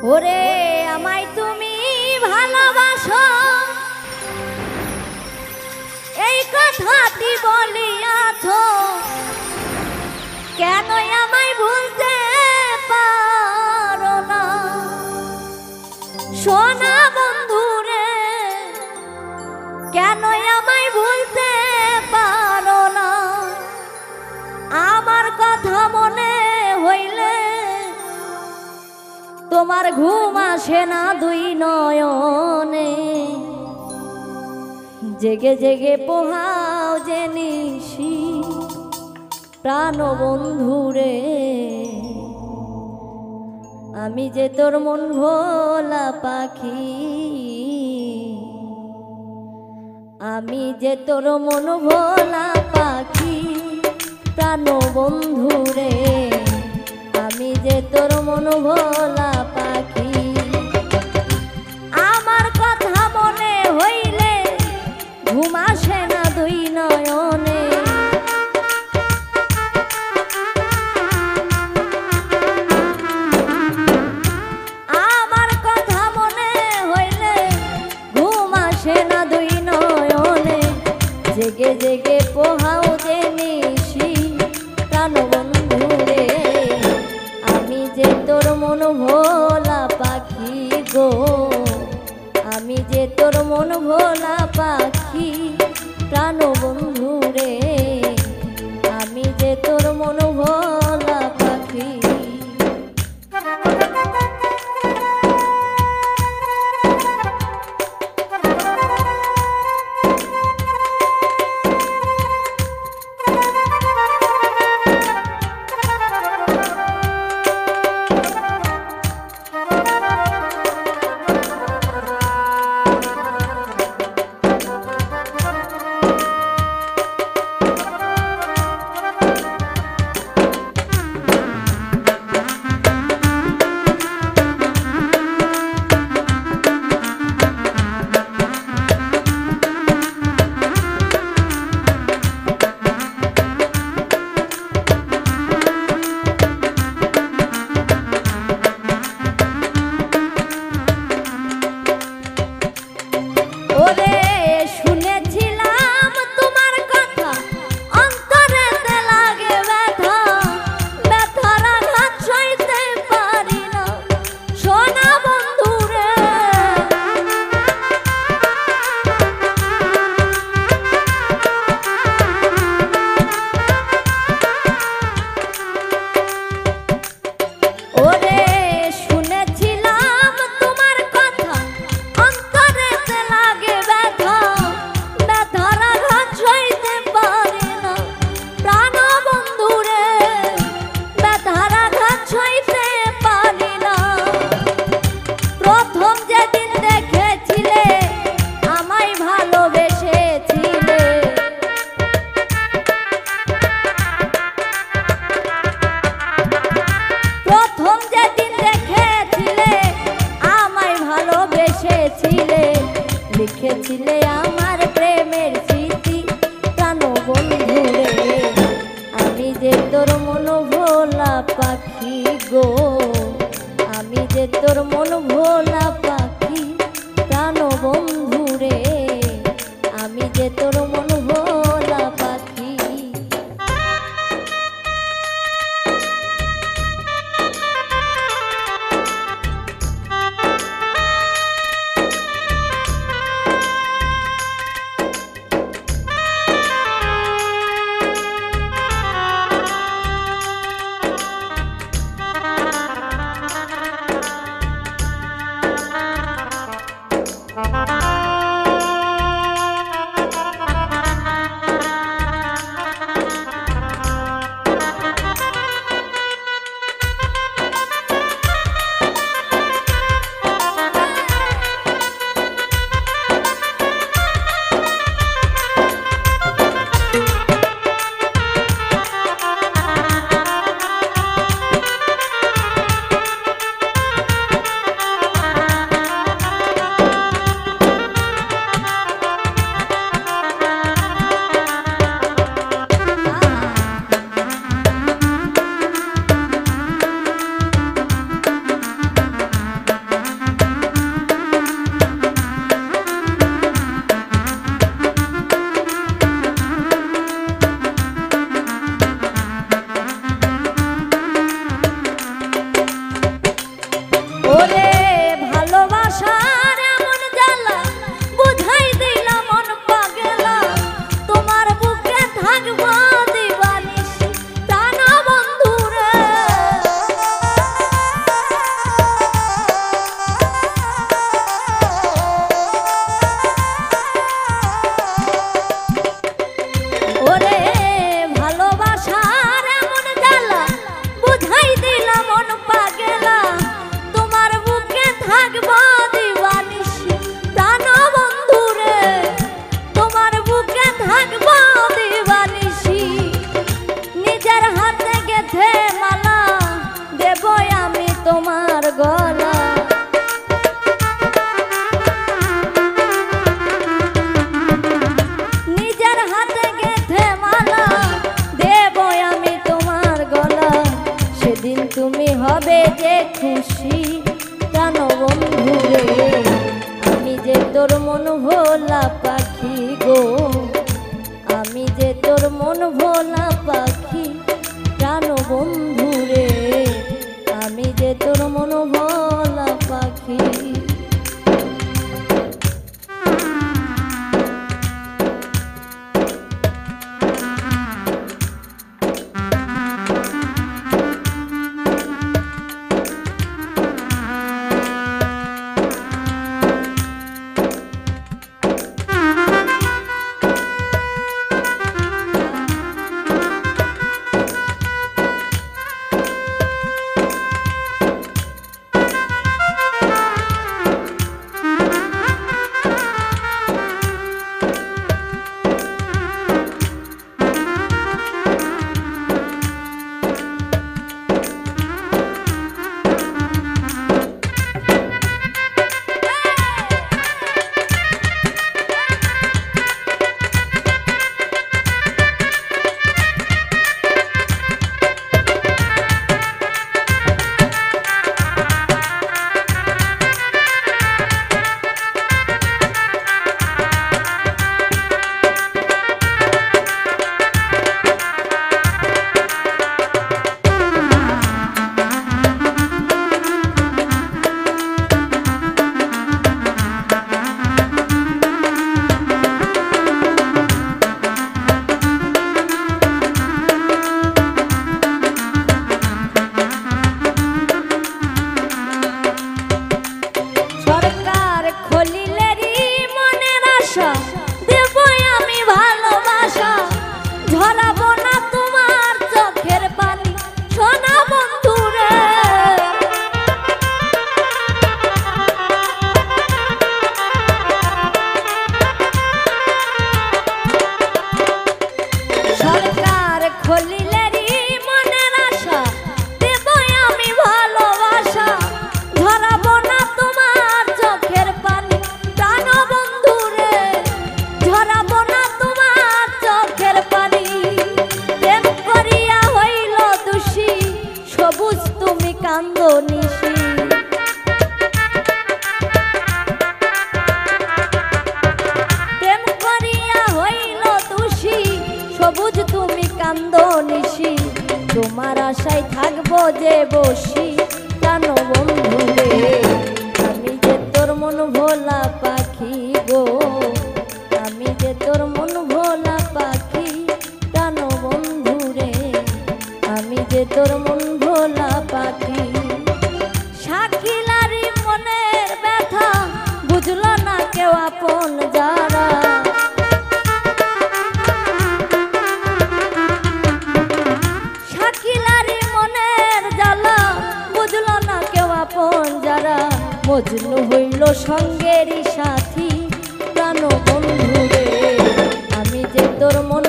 ওরে আমায় তুমি ভালোবাসো এই কথাটি বলিয়াছো, কেন আমায় ভুলতে পারো না? সোনা বন্ধুরে কেন আমায় ভুলতে পারো না? আমার কথা মনে হইলে তোমার ঘুম আসে না দুই নয়নে, জেগে জেগে পোহাও যে নিশি প্রাণ বন্ধুরে। আমি যে তোর মন ভোলা পাখি, আমি যে তোর মন ভোলা পাখি প্রাণ বন্ধুরে, আমি যে তোর মন ভোলা পাখি। আমার কথা মনে হইলে ঘুম আসে না দুই নয়নে, আমার কথা মনে হইলে ঘুম আসে না দুই নয়নে, জেগে জেগে পোহাও যে নিশি প্রাণ বন্ধুরে। আমি যে তোর মন ভোলা পাখি গো, আমি যে তোর মন ভোলা পাখি প্রাণ বন্ধুরে, আমি যে তোর মন ভোলা পাখি। লিখেছিলে আমার প্রেমের স্মৃতি প্রাণ বন্ধুরে, আমি যে তোর মন ভোলা পাখি গো, আমি যে তোর মন ভোলা পাখি প্রাণ বন্ধুরে, আমি যে তোর মন ভোলা পাখি। খুশি প্রাণ বন্ধু রে, আমি যে তোর মন ভোলা পাখি গো, আমি যে তোর মন ভোলা পাখি প্রাণ বন্ধু রে, আমি যে তোর মন ভোলা পাখি। তোমার আশায় থাকবো যে বসি প্রাণ বন্ধু রে, আমি যে তোর মন ভোলা পাখি গো, আমি যে তোর মন ভোলা পাখি প্রাণ বন্ধু রে, আমি যে তোর মন ভোলা পাখি। শাকিলারি মনের ব্যথা বুঝলো না কেউ আপন যারা, মজনু হইল সঙ্গেরই সাথী প্রাণ বন্ধু রে, আমি যে তোর মন